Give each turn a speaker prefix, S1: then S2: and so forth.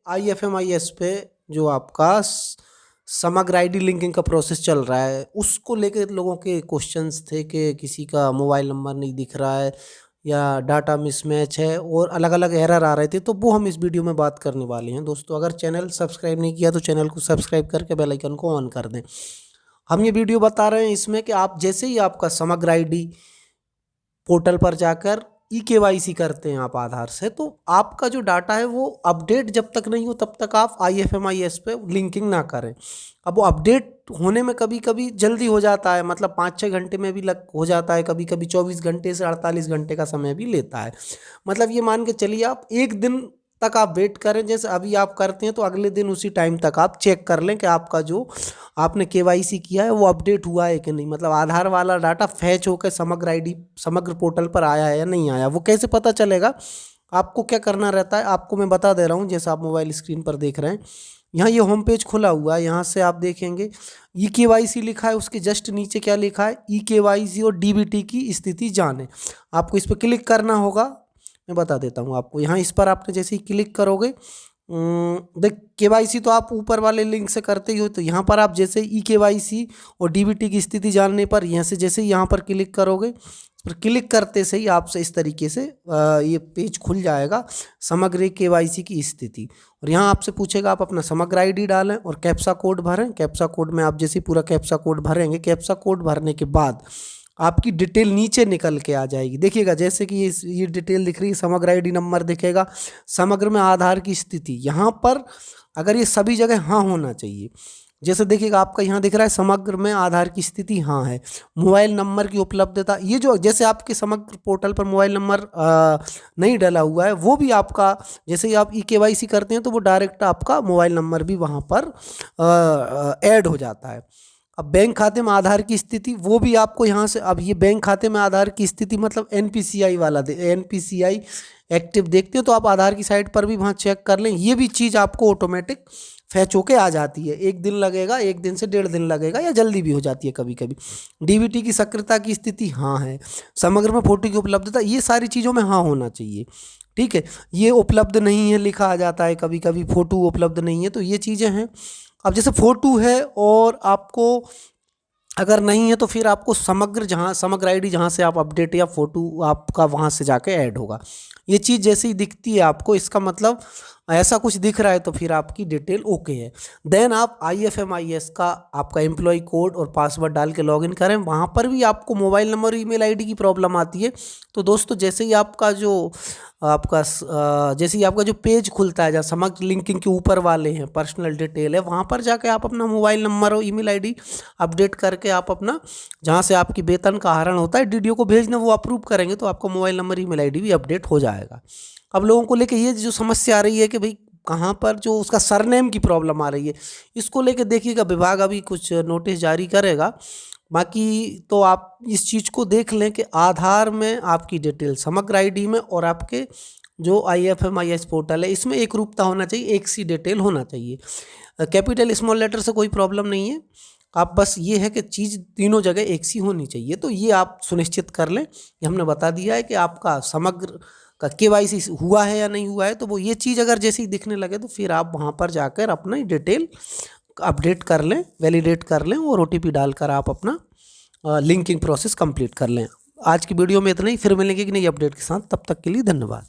S1: IFMIS पे जो आपका समग्र आईडी लिंकिंग का प्रोसेस चल रहा है उसको लेके लोगों के क्वेश्चंस थे कि किसी का मोबाइल नंबर नहीं दिख रहा है या डाटा मिसमैच है और अलग अलग एरर आ रहे थे, तो वो हम इस वीडियो में बात करने वाले हैं। दोस्तों, अगर चैनल सब्सक्राइब नहीं किया तो चैनल को सब्सक्राइब करके बेल आइकन को ऑन कर दें। हम ये वीडियो बता रहे हैं इसमें कि आप जैसे ही आपका समग्र आईडी पोर्टल पर जाकर KYC करते हैं आप आधार से, तो आपका जो डाटा है वो अपडेट जब तक नहीं हो तब तक आप IFMIS पे लिंकिंग ना करें। अब वो अपडेट होने में कभी कभी जल्दी हो जाता है, मतलब 5-6 घंटे में भी हो जाता है, कभी कभी 24 घंटे से 48 घंटे का समय भी लेता है। मतलब ये मान के चलिए आप एक दिन तक आप वेट करें, जैसे अभी आप करते हैं तो अगले दिन उसी टाइम तक आप चेक कर लें कि आपका जो आपने KYC किया है वो अपडेट हुआ है कि नहीं, मतलब आधार वाला डाटा फैच होकर समग्र आईडी समग्र पोर्टल पर आया है या नहीं आया। वो कैसे पता चलेगा? आपको क्या करना रहता है आपको मैं बता दे रहा हूँ। जैसे आप मोबाइल स्क्रीन पर देख रहे हैं, यहाँ ये होम पेज खुला हुआ है, यहाँ से आप देखेंगे KYC लिखा है, उसके जस्ट नीचे क्या लिखा है, KYC और DBT की स्थिति जाने। आपको इस पर क्लिक करना होगा, मैं बता देता हूँ आपको। यहाँ इस पर आपने जैसे ही क्लिक करोगे, देख KYC तो आप ऊपर वाले लिंक से करते ही हो, तो यहाँ पर आप जैसे KYC और DBT की स्थिति जानने पर यहाँ से जैसे यहाँ पर क्लिक करोगे, पर क्लिक करते से ही आपसे इस तरीके से ये पेज खुल जाएगा, समग्र KYC की स्थिति। और यहाँ आपसे पूछेगा आप अपना समग्र आईडी डालें और कैप्चा कोड भरें। कैप्चा कोड में आप जैसे पूरा कैप्चा कोड भरेंगे, कैप्चा कोड भरने के बाद आपकी डिटेल नीचे निकल के आ जाएगी। देखिएगा जैसे कि ये डिटेल दिख रही है, समग्र आईडी नंबर दिखेगा, समग्र में आधार की स्थिति, यहाँ पर अगर ये सभी जगह हाँ होना चाहिए। जैसे देखिएगा आपका यहाँ दिख रहा है समग्र में आधार की स्थिति हाँ है, मोबाइल नंबर की उपलब्धता, ये जो जैसे आपके समग्र पोर्टल पर मोबाइल नंबर नहीं डला हुआ है वो भी आपका, जैसे ही आप KYC करते हैं तो वो डायरेक्ट आपका मोबाइल नंबर भी वहाँ पर ऐड हो जाता है। अब बैंक खाते में आधार की स्थिति, वो भी आपको यहाँ से, अब ये बैंक खाते में आधार की स्थिति मतलब NPCI वाला NPCI एक्टिव देखते हो तो आप आधार की साइट पर भी वहाँ चेक कर लें। ये भी चीज़ आपको ऑटोमेटिक फैच होके आ जाती है। 1 दिन लगेगा, 1 दिन से 1.5 दिन लगेगा, या जल्दी भी हो जाती है कभी कभी। DBT की सक्रियता की स्थिति हाँ है, समग्र में फोटो की उपलब्धता, ये सारी चीज़ों में हाँ होना चाहिए। ठीक है, ये उपलब्ध नहीं है लिखा आ जाता है कभी कभी, फोटो उपलब्ध नहीं है, तो ये चीज़ें हैं। अब जैसे फोटो है और आपको अगर नहीं है तो फिर आपको समग्र आईडी जहाँ से आप अपडेट या फोटो आपका वहाँ से जाके ऐड होगा। ये चीज़ जैसे ही दिखती है आपको, इसका मतलब ऐसा कुछ दिख रहा है तो फिर आपकी डिटेल ओके है। देन आप IFMIS का आपका एम्प्लॉय कोड और पासवर्ड डाल के लॉगिन करें। वहाँ पर भी आपको मोबाइल नंबर और ईमेल आईडी की प्रॉब्लम आती है। तो दोस्तों जैसे ही आपका जो पेज खुलता है जहाँ समग्र लिंकिंग के ऊपर वाले हैं पर्सनल डिटेल है, वहाँ पर जाके आप अपना मोबाइल नंबर और ईमेल आईडी अपडेट करके आप अपना जहाँ से आपकी वेतन का आहरण होता है DDO को भेजना, वो अप्रूव करेंगे तो आपका मोबाइल नंबर ईमेल आईडी भी अपडेट हो जाएगा। अब लोगों को लेके ये जो समस्या आ रही है कि भाई कहाँ पर जो उसका सरनेम की प्रॉब्लम आ रही है, इसको लेके देखिएगा विभाग अभी कुछ नोटिस जारी करेगा। बाकी तो आप इस चीज़ को देख लें कि आधार में आपकी डिटेल समग्र आईडी में और आपके जो IFMIS पोर्टल है इसमें एक रूपता होना चाहिए, एक सी डिटेल होना चाहिए। कैपिटल स्मॉल लेटर से कोई प्रॉब्लम नहीं है, आप बस ये है कि चीज़ तीनों जगह एक सी होनी चाहिए। तो ये आप सुनिश्चित कर लें। ये हमने बता दिया है कि आपका समग्र का KYC हुआ है या नहीं हुआ है, तो वो ये चीज़ अगर जैसे ही दिखने लगे तो फिर आप वहाँ पर जाकर अपना डिटेल अपडेट कर लें, वैलिडेट कर लें और OTP डालकर आप अपना लिंकिंग प्रोसेस कंप्लीट कर लें। आज की वीडियो में इतना ही, फिर मिलेंगे कि नई अपडेट के साथ, तब तक के लिए धन्यवाद।